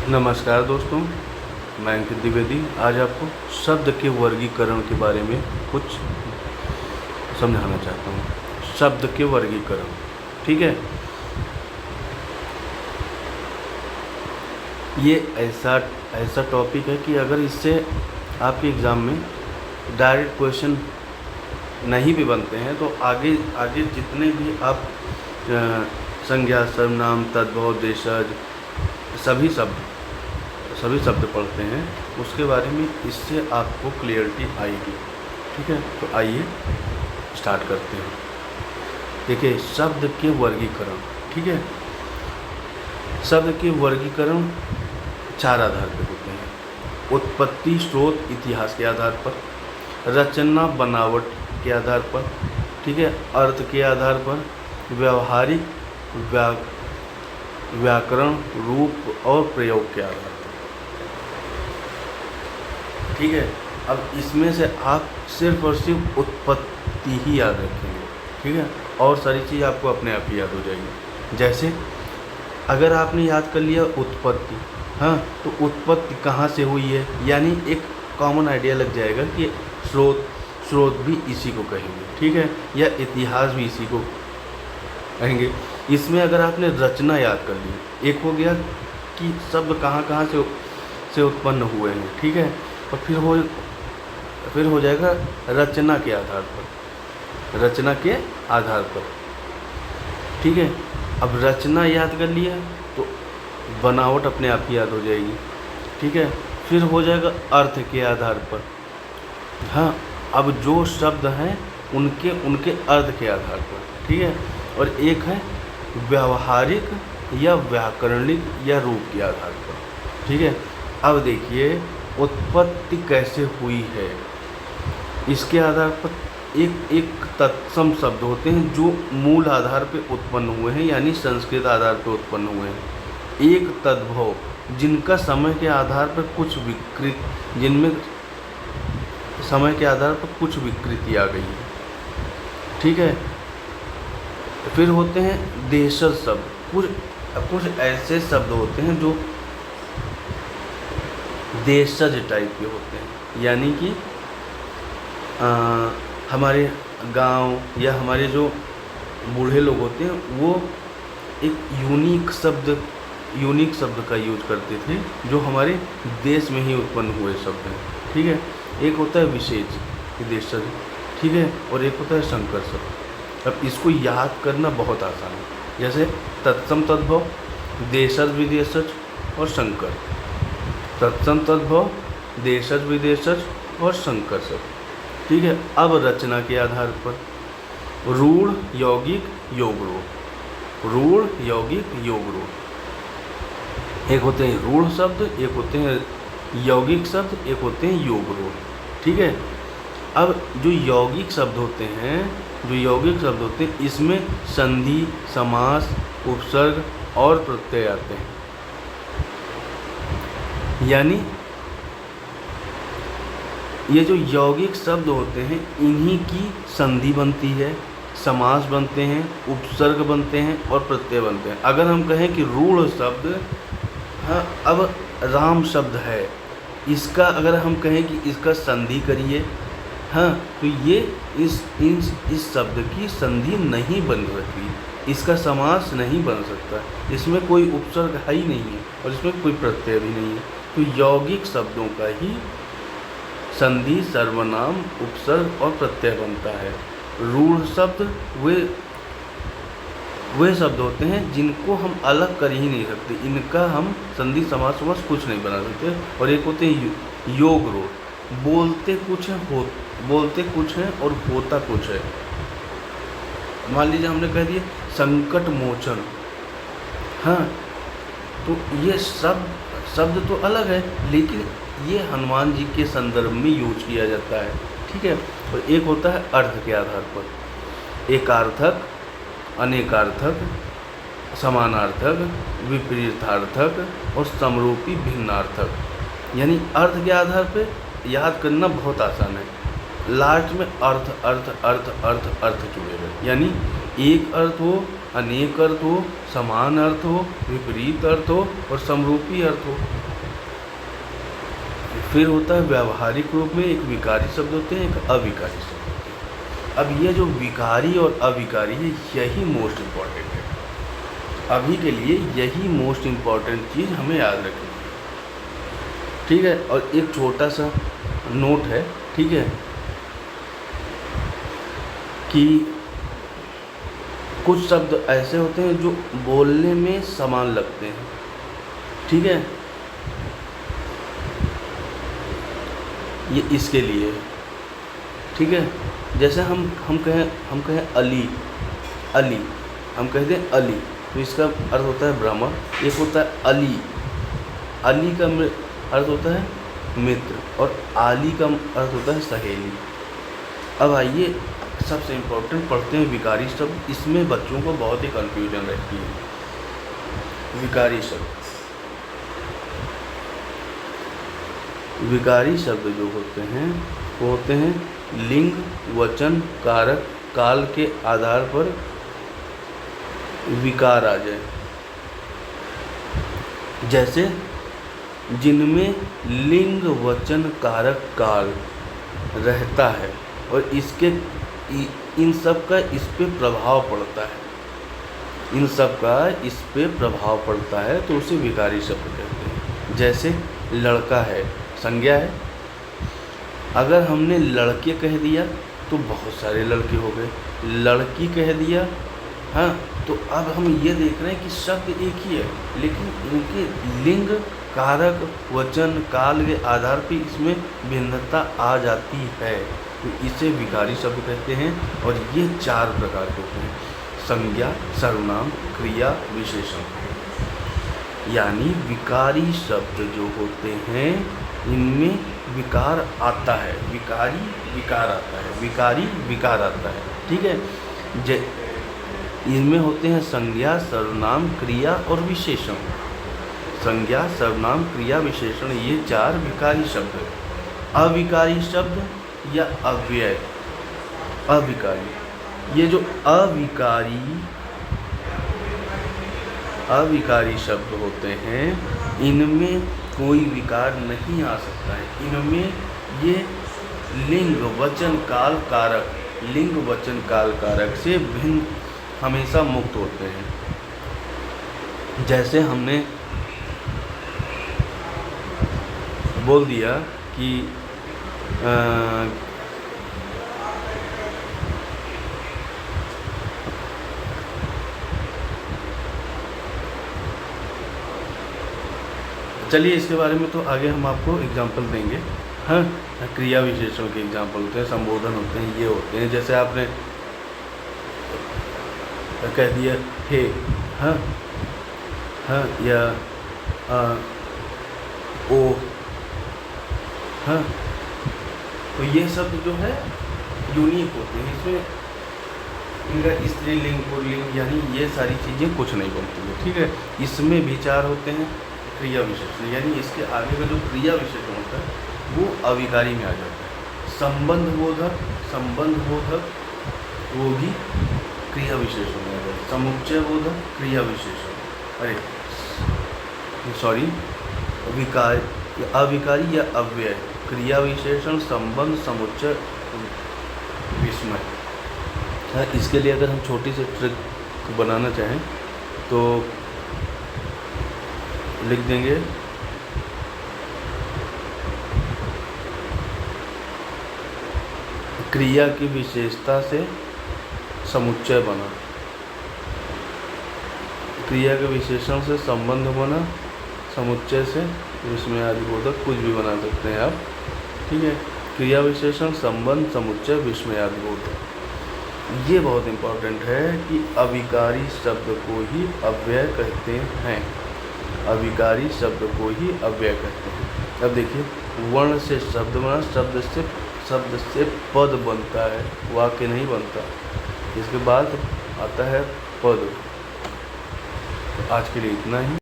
नमस्कार दोस्तों, मैं अंकित द्विवेदी आज आपको शब्द के वर्गीकरण के बारे में कुछ समझाना चाहता हूँ। शब्द के वर्गीकरण, ठीक है। ये ऐसा टॉपिक है कि अगर इससे आपके एग्ज़ाम में डायरेक्ट क्वेश्चन नहीं भी बनते हैं तो आगे जितने भी आप संज्ञा, सर्वनाम, तद्भव, देशज सभी शब्द पढ़ते हैं, उसके बारे में इससे आपको क्लियरिटी आएगी, ठीक है। तो आइए स्टार्ट करते हैं। देखिए, शब्द के वर्गीकरण, ठीक है। शब्द के वर्गीकरण 4 आधार पर होते हैं: उत्पत्ति, स्रोत, इतिहास के आधार पर, रचना, बनावट के आधार पर, ठीक है, अर्थ के आधार पर, व्यवहारिक, व्याकरण, रूप और प्रयोग के आधार पर, ठीक है। अब इसमें से आप सिर्फ और सिर्फ उत्पत्ति ही याद रखेंगे, ठीक है, और सारी चीज़ आपको अपने आप ही याद हो जाएगी। जैसे अगर आपने याद कर लिया उत्पत्ति, हाँ, तो उत्पत्ति कहाँ से हुई है, यानी एक कॉमन आइडिया लग जाएगा कि स्रोत भी इसी को कहेंगे, ठीक है, या इतिहास भी इसी को कहेंगे। इसमें अगर आपने रचना याद कर ली, एक हो गया कि शब्द कहाँ से उत्पन्न हुए हैं, ठीक है, और फिर हो जाएगा रचना के आधार पर, ठीक है। अब रचना याद कर लिया तो बनावट अपने आप ही याद हो जाएगी, ठीक है। फिर हो जाएगा अर्थ के आधार पर, हाँ, अब जो शब्द हैं उनके अर्थ के आधार पर, ठीक है। और एक है व्यावहारिक या व्याकरणिक या रूप के आधार पर, ठीक है। अब देखिए उत्पत्ति कैसे हुई है, इसके आधार पर एक तत्सम शब्द होते हैं जो मूल आधार पर उत्पन्न हुए हैं, यानी संस्कृत आधार पर उत्पन्न हुए हैं। एक तद्भव, जिनका समय के आधार पर कुछ विकृति आ गई है, ठीक है। फिर होते हैं देशज शब्द, कुछ ऐसे शब्द होते हैं जो देशज टाइप के होते हैं, यानी कि हमारे गांव या हमारे जो बूढ़े लोग होते हैं वो एक यूनिक शब्द का यूज करते थे जो हमारे देश में ही उत्पन्न हुए शब्द हैं, ठीक है। एक होता है विशेष देशज, ठीक है, और एक होता है संकर शब्द। अब इसको याद करना बहुत आसान है, जैसे तत्सम, तद्भव, देशज, विदेशज और संकर। तत्सम, तद्भव, देशज, विदेशज और संकर शब्द, ठीक है। अब रचना के आधार पर रूढ़, यौगिक, योग रूढ़, रूढ़, यौगिक, योग रूढ़। एक होते हैं रूढ़ शब्द, एक होते हैं यौगिक शब्द, एक होते हैं योग रूढ़, ठीक है। अब जो यौगिक शब्द होते हैं इसमें संधि, समास, उपसर्ग और प्रत्यय आते हैं, यानी ये जो यौगिक शब्द होते हैं इन्हीं की संधि बनती है, समास बनते हैं, उपसर्ग बनते हैं और प्रत्यय बनते हैं। अगर हम कहें कि रूढ़ शब्द, हाँ, अब राम शब्द है, इसका अगर हम कहें कि इसका संधि करिए, हाँ, तो ये इस शब्द की संधि नहीं बन सकती, इसका समास नहीं बन सकता, इसमें कोई उपसर्ग है ही नहीं है और इसमें कोई प्रत्यय भी नहीं है। तो यौगिक शब्दों का ही संधि, सर्वनाम, उपसर्ग और प्रत्यय बनता है। रूढ़ शब्द वे शब्द होते हैं जिनको हम अलग कर ही नहीं सकते, इनका हम संधि, समास कुछ नहीं बना सकते। और एक होते हैं योग रूढ़, बोलते कुछ हैं और होता कुछ है। मान लीजिए हमने कह दिया संकट मोचन, हाँ, तो ये शब्द तो अलग है, लेकिन ये हनुमान जी के संदर्भ में यूज किया जाता है, ठीक है। और एक होता है अर्थ के आधार पर, एकार्थक, अनेकार्थक, समानार्थक, विपरीतार्थक और समरूपी भिन्नार्थक। यानी अर्थ के आधार पर याद करना बहुत आसान है, लास्ट में अर्थ जुड़ेगा, यानी एक अर्थ हो अनेक अर्थ हो, समान अर्थ हो, विपरीत अर्थ हो और समरूपी अर्थ हो। फिर होता है व्यावहारिक रूप में एक विकारी शब्द होते हैं, एक अविकारी शब्द होते हैं। अब ये जो विकारी और अविकारी है, यही मोस्ट इम्पॉर्टेंट है। अभी के लिए यही मोस्ट इम्पॉर्टेंट चीज़ हमें याद रखनी है, ठीक है। और एक छोटा सा नोट है, ठीक है, कि कुछ शब्द ऐसे होते हैं जो बोलने में समान लगते हैं, ठीक है। ये इसके लिए, ठीक है। जैसे हम कहें अली, अली हम कहते हैं अली, तो इसका अर्थ होता है ब्राह्मण। एक होता है अली, अली का अर्थ होता है मित्र, और आली का अर्थ होता है सहेली। अब आइए सबसे इम्पोर्टेंट पढ़ते हैं विकारी शब्द। इसमें बच्चों को बहुत ही कन्फ्यूजन रहती है। विकारी शब्द, विकारी शब्द जो होते हैं वो होते हैं लिंग, वचन, कारक, काल के आधार पर विकार आ जाए। जैसे जिनमें लिंग, वचन, कारक, काल रहता है और इन सब का इस पे प्रभाव पड़ता है, इन सब का इस पे प्रभाव पड़ता है, तो उसे विकारी शब्द कहते हैं। जैसे लड़का है, संज्ञा है। अगर हमने लड़के कह दिया तो बहुत सारे लड़के हो गए, लड़की कह दिया, हाँ, तो अब हम ये देख रहे हैं कि शब्द एक ही है, लेकिन उनके लिंग, कारक, वचन, काल के आधार पर इसमें भिन्नता आ जाती है, तो इसे विकारी शब्द कहते हैं। और ये 4 प्रकार के होते हैं: संज्ञा, सर्वनाम, क्रिया, विशेषण। यानी विकारी शब्द जो होते हैं इनमें विकार आता है, विकारी विकार आता है, विकारी विकार आता है, ठीक है। इनमें होते हैं संज्ञा, सर्वनाम, क्रिया और विशेषण। संज्ञा, सर्वनाम, क्रिया, विशेषण, ये 4 विकारी शब्द हैं। अविकारी शब्द या अव्यय, अविकारी, ये जो अविकारी शब्द होते हैं इनमें कोई विकार नहीं आ सकता है। इनमें ये लिंग, वचन, काल, कारक, लिंग, वचन, काल, कारक से भिन्न हमेशा मुक्त होते हैं। जैसे हमने बोल दिया कि चलिए इसके बारे में तो आगे हम आपको एग्जाम्पल देंगे। हाँ, क्रिया विशेषण के एग्जाम्पल होते हैं, संबोधन होते हैं, ये होते हैं। जैसे आपने कह दिया हे, हाँ हाँ, या ओ, हाँ, तो ये शब्द जो है यूनिक होते हैं। इसमें इनका स्त्रीलिंग, पुल्लिंग, यानी ये सारी चीज़ें कुछ नहीं बनती है, ठीक है। इसमें विचार होते हैं क्रिया विशेषण, यानी इसके आगे का जो क्रिया विशेषण होता है वो अविकारी में आ जाता है। संबंध बोधक वो भी क्रिया विशेषण में आ जाता है। समुच्चय बोधक क्रिया विशेषण, अविकारी या अव्यय, क्रिया विशेषण, संबंध, समुच्चय, विस्मय। हाँ, इसके लिए अगर हम छोटी सी ट्रिक बनाना चाहें तो लिख देंगे क्रिया की विशेषता से समुच्चय बना, क्रिया के विशेषण से संबंध बना, समुच्चय से विस्मय आदि बोधक, कुछ भी बना सकते हैं आप, ठीक है। क्रिया विशेषण, संबंध, समुच्चय, विस्मय आदि बोधक। ये बहुत इम्पोर्टेंट है कि अविकारी शब्द को ही अव्यय कहते हैं, अविकारी शब्द को ही अव्यय कहते हैं। अब देखिए, वर्ण से शब्द बना, शब्द से पद बनता है, वाक्य नहीं बनता। इसके बाद आता है पद। आज के लिए इतना ही।